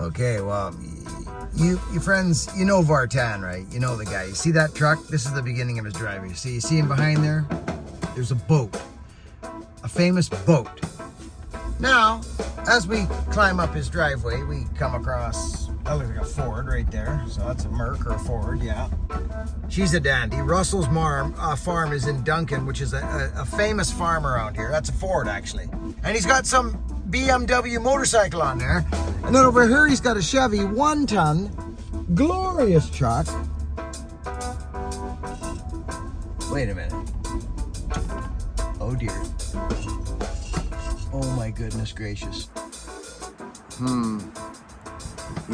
Okay, well, you friends, you know Vartan, right? You know the guy. You see that truck? This is the beginning of his driving. You see him behind there? There's a boat. A famous boat. Now, as we climb up his driveway, we come across, that looks like a Ford right there. So that's a Merc or a Ford, yeah. She's a dandy. Russell's farm is in Duncan, which is a famous farm around here. That's a Ford, actually. And he's got some BMW motorcycle on there. And then over here, he's got a Chevy 1-ton, glorious truck. Wait a minute. Oh dear. Oh my goodness gracious. You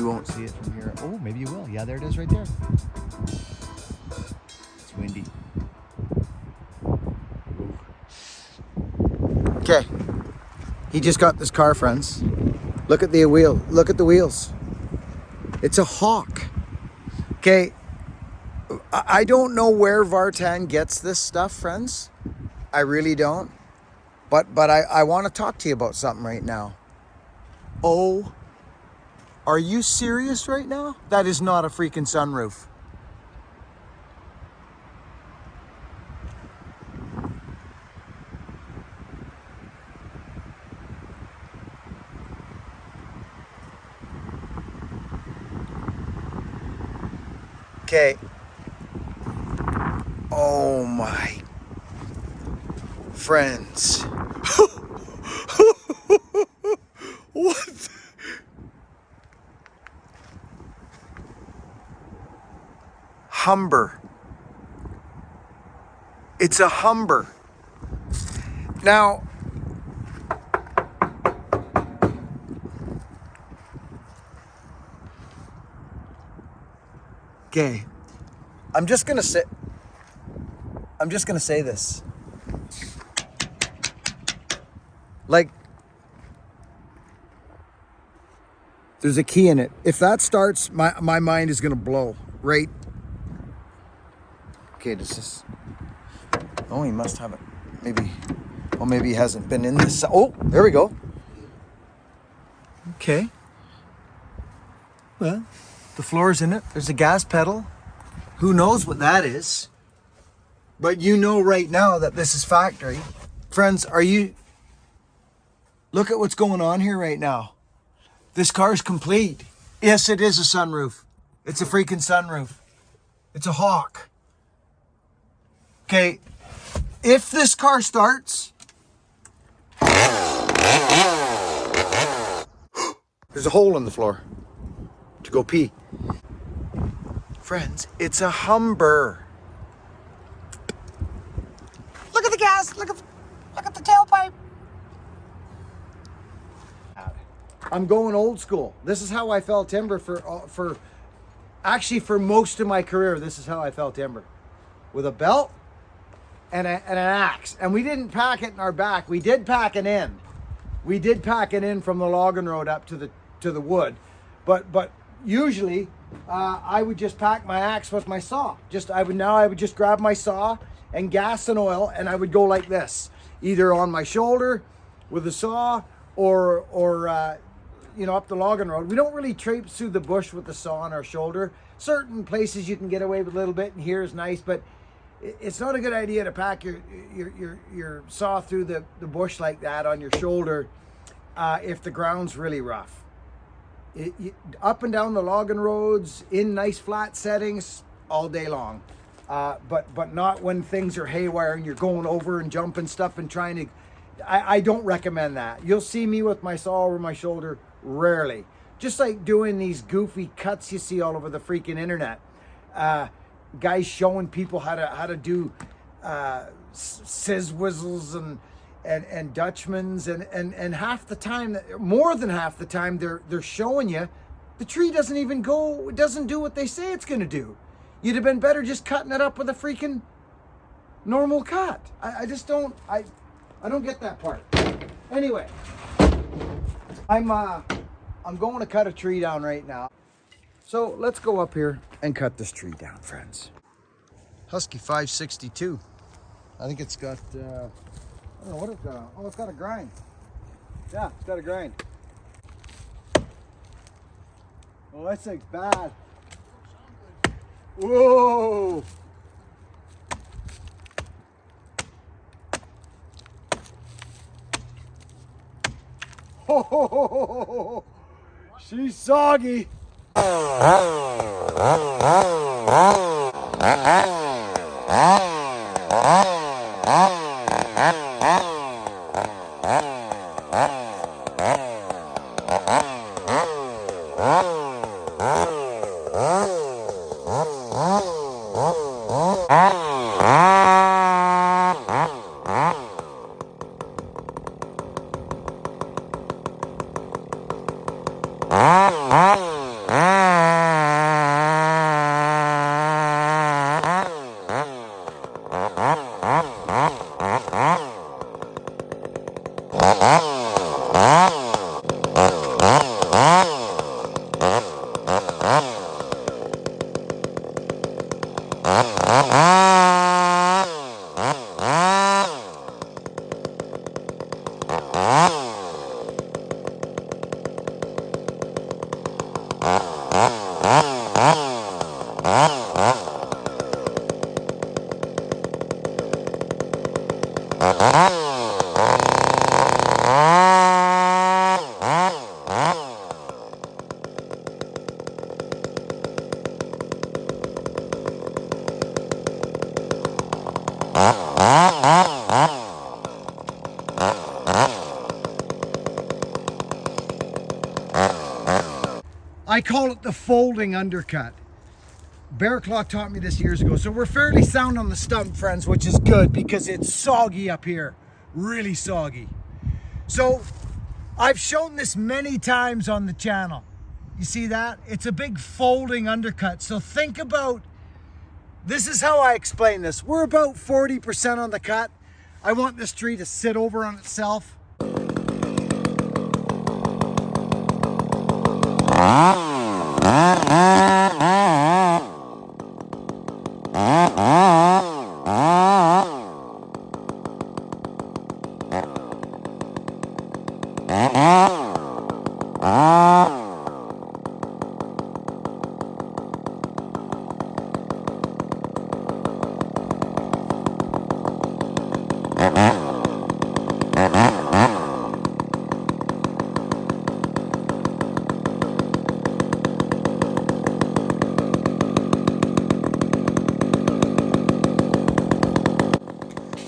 won't see it from here. Oh, maybe you will. Yeah, there it is right there. It's windy. Okay. He just got this car, friends. Look at the wheel. Look at the wheels. It's a Hawk. Okay. I don't know where Vartan gets this stuff, friends. I really don't. But I want to talk to you about something right now. Oh, are you serious right now? That is not a freaking sunroof. Okay. Oh my friends. What? Humber. It's a Humber. Now, okay, I'm just gonna say this. Like, there's a key in it. If that starts, my mind is gonna blow, right? Okay, does this? Oh, he must have it. Maybe. Well, maybe he hasn't been in this. Oh, there we go. Okay. Well, the floor's in it. There's a gas pedal. Who knows what that is? But you know right now that this is factory. Friends, look at what's going on here right now. This car's complete. Yes, it is a sunroof. It's a freaking sunroof. It's a Hawk. Okay, if this car starts, there's a hole in the floor to go pee. Friends, it's a Humber. Look at the gas, look at the tailpipe. I'm going old school. This is how I fell timber for most of my career. This is how I fell timber. With a belt and an axe. And we didn't pack it in our back. We did pack it in. We did pack it in from the logging road up to the wood. But usually I would just pack my axe with my saw. I would just grab my saw and gas and oil, and I would go like this, either on my shoulder with the saw or up the logging road. We don't really traipse through the bush with the saw on our shoulder. Certain places you can get away with a little bit, and here is nice, but it's not a good idea to pack your saw through the bush like that on your shoulder if the ground's really rough. Up and down the logging roads in nice flat settings all day long, but not when things are haywire and you're going over and jumping stuff and trying to. I don't recommend that. You'll see me with my saw over my shoulder rarely. Just like doing these goofy cuts you see all over the freaking internet. Guys showing people how to do sizz whistles and Dutchmans and half the time, more than half the time, they're showing you the tree doesn't do what they say it's gonna do. You'd have been better just cutting it up with a freaking normal cut. I just don't get that part. Anyway, I'm going to cut a tree down right now. So let's go up here and cut this tree down, friends. Husky 562. I think it's got, I don't know what it's got. Oh, it's got a grind. Yeah, it's got a grind. Oh, that thing's bad. Whoa. Oh, she's soggy. I call it the folding undercut. Bear Claw taught me this years ago. So we're fairly sound on the stump, friends, which is good because it's soggy up here. Really soggy. So I've shown this many times on the channel. You see that? It's a big folding undercut. So think about, this is how I explain this. We're about 40% on the cut. I want this tree to sit over on itself.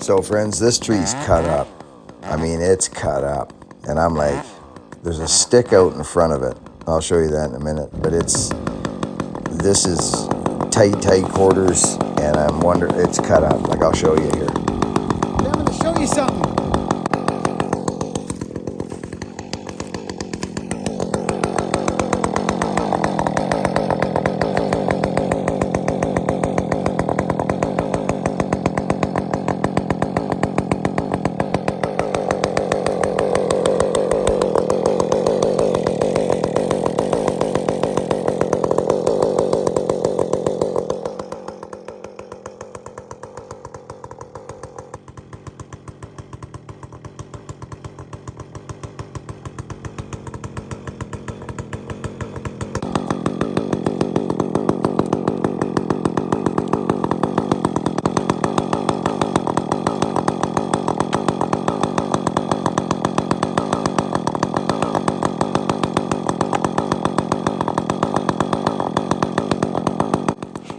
So friends, this tree's cut up. I mean, it's cut up. And I'm like, there's a stick out in front of it. I'll show you that in a minute. But this is tight quarters, and I'm wondering, it's cut up. Like, I'll show you here. I'm gonna show you something.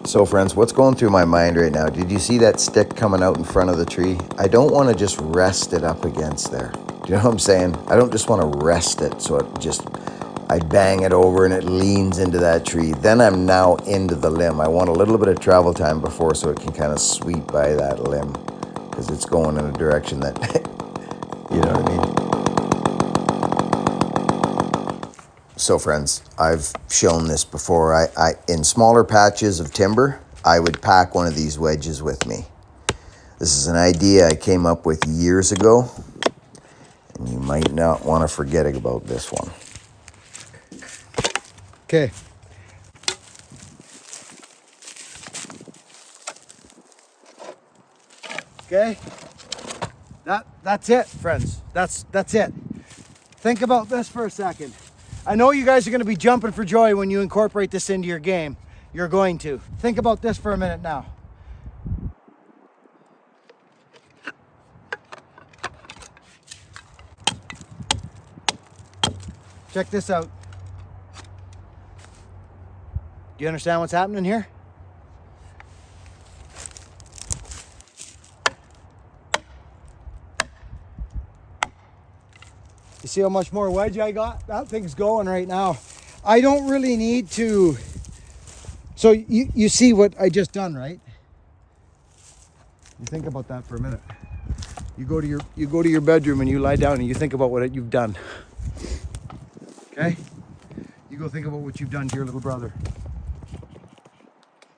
So friends, what's going through my mind right now? Did you see that stick coming out in front of the tree? I don't want to just rest it up against there. Do you know what I'm saying? I don't just want to rest it so I bang it over and it leans into that tree. Then I'm now into the limb. I want a little bit of travel time before so it can kind of sweep by that limb because it's going in a direction that, you know what I mean? So friends, I've shown this before. I in smaller patches of timber, I would pack one of these wedges with me. This is an idea I came up with years ago, and you might not want to forget about this one. Okay. Okay. That's it, friends. That's it. Think about this for a second. I know you guys are going to be jumping for joy when you incorporate this into your game. You're going to. Think about this for a minute now. Check this out. Do you understand what's happening here? You see how much more wedge I got? That thing's going right now. I don't really need to. So you see what I just done, right? You think about that for a minute. You go to your bedroom and you lie down and you think about what you've done. Okay? You go think about what you've done to your little brother.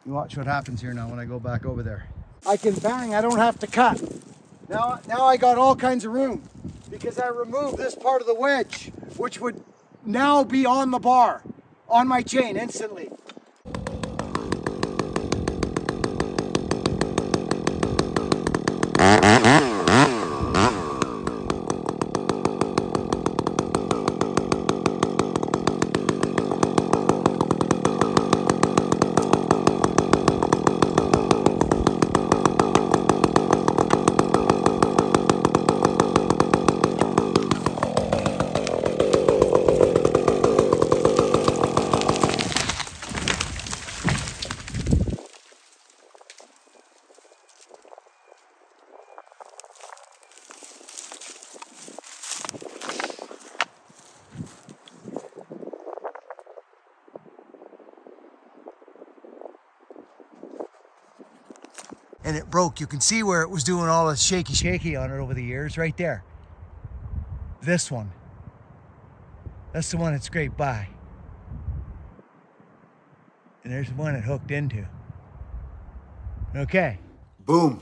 You watch what happens here now when I go back over there. I can bang, I don't have to cut. Now I got all kinds of room because I removed this part of the wedge, which would now be on the bar, on my chain instantly. And it broke. You can see where it was doing all the shaky on it over the years, right there. This one. That's the one it scraped by. And there's the one it hooked into. Okay. Boom.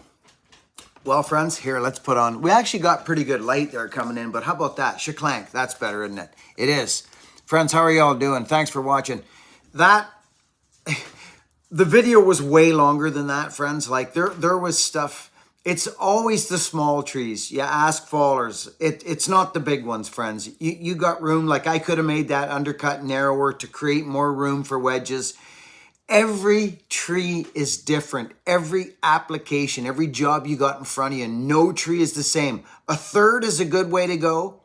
Well, friends, here, let's put on. We actually got pretty good light there coming in, but how about that? Shaklank. That's better, isn't it? It is. Friends, how are y'all doing? Thanks for watching. The video was way longer than that, friends. Like there was stuff. It's always the small trees. You ask fallers. It's not the big ones, friends. You got room. Like I could have made that undercut narrower to create more room for wedges. Every tree is different. Every application, every job you got in front of you, no tree is the same. A third is a good way to go.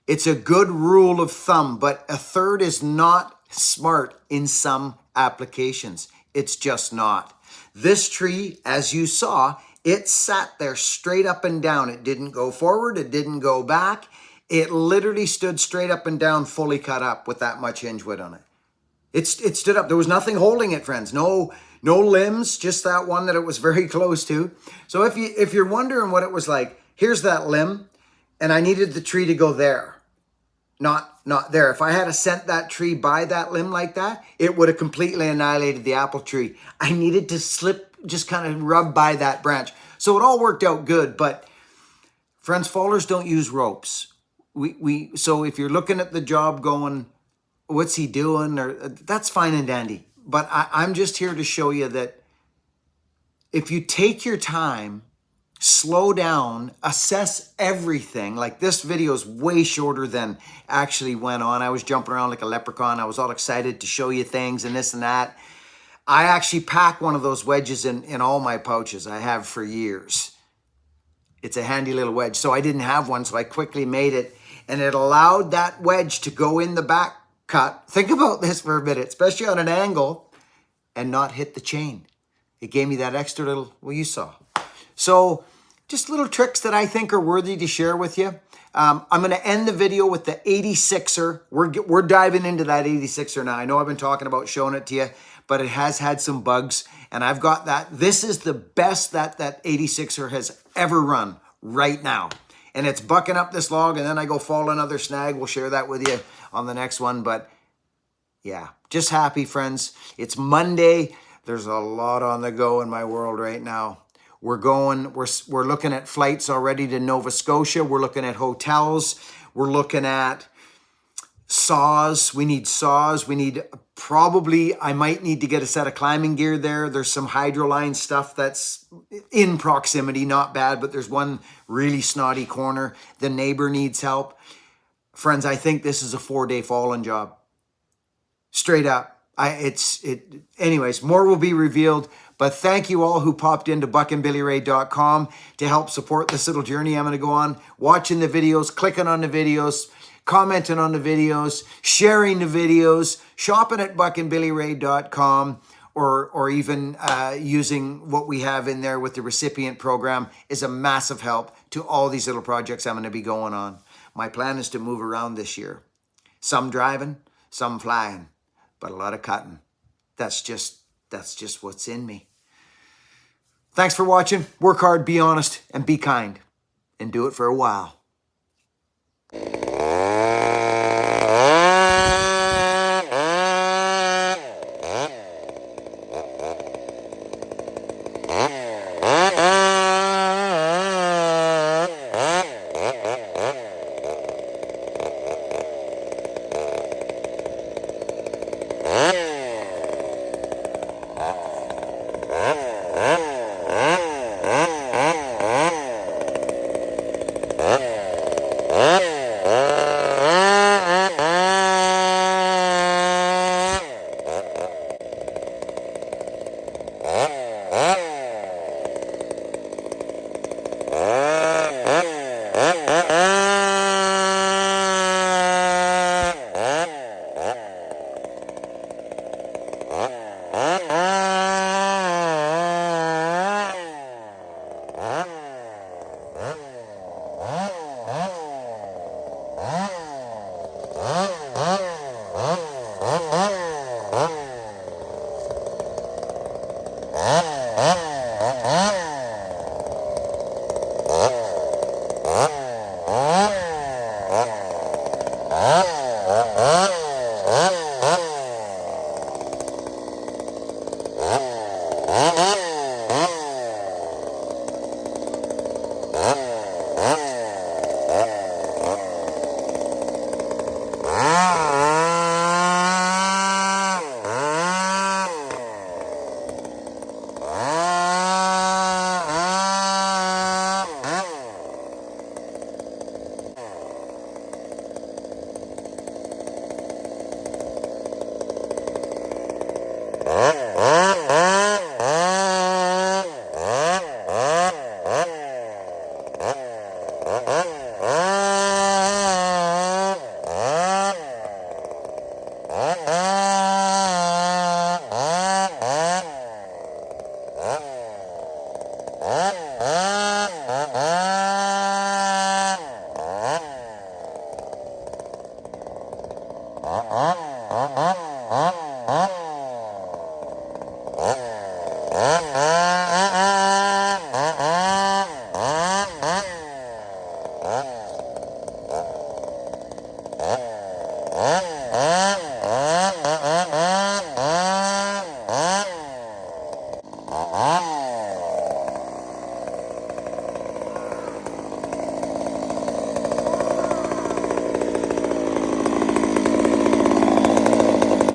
It's a good rule of thumb, but a third is not smart in some applications. It's just not. This tree, as you saw, it sat there straight up and down. It didn't go forward. It didn't go back. It literally stood straight up and down, fully cut up with that much hinge width on it. It stood up. There was nothing holding it, friends. No limbs, just that one that it was very close to. So if you're wondering what it was like, here's that limb, and I needed the tree to go there. Not there. If I had sent that tree by that limb like that, it would have completely annihilated the apple tree. I needed to slip, just kind of rub by that branch. So it all worked out good. But friends, fallers don't use ropes. So if you're looking at the job going, what's he doing? Or that's fine and dandy. But I'm just here to show you that if you take your time, slow down, assess everything. Like this video is way shorter than actually went on. I was jumping around like a leprechaun. I was all excited to show you things and this and that. I actually pack one of those wedges in all my pouches. I have for years. It's a handy little wedge. So I didn't have one, so I quickly made it. And it allowed that wedge to go in the back cut. Think about this for a minute, especially on an angle, and not hit the chain. It gave me that extra little, well, you saw. So just little tricks that I think are worthy to share with you. I'm going to end the video with the 86er. We're diving into that 86er now. I know I've been talking about showing it to you, but it has had some bugs, and I've got that. This is the best that 86er has ever run right now. And it's bucking up this log, and then I go fall another snag. We'll share that with you on the next one. But yeah, just happy, friends. It's Monday. There's a lot on the go in my world right now. We're looking at flights already to Nova Scotia. We're looking at hotels. We're looking at saws. We need saws. We need I might need to get a set of climbing gear there. There's some hydroline stuff that's in proximity, not bad, but there's one really snotty corner. The neighbor needs help. Friends, I think this is a 4-day fallen job. Straight up. Anyways, more will be revealed, but thank you all who popped into buckandbillyray.com to help support this little journey I'm going to go on, watching the videos, clicking on the videos, commenting on the videos, sharing the videos, shopping at buckandbillyray.com, or even using what we have in there with the recipient program is a massive help to all these little projects I'm going to be going on. My plan is to move around this year. Some driving, some flying, but a lot of cutting. That's just what's in me. Thanks for watching. Work hard, be honest, and be kind. And do it for a while.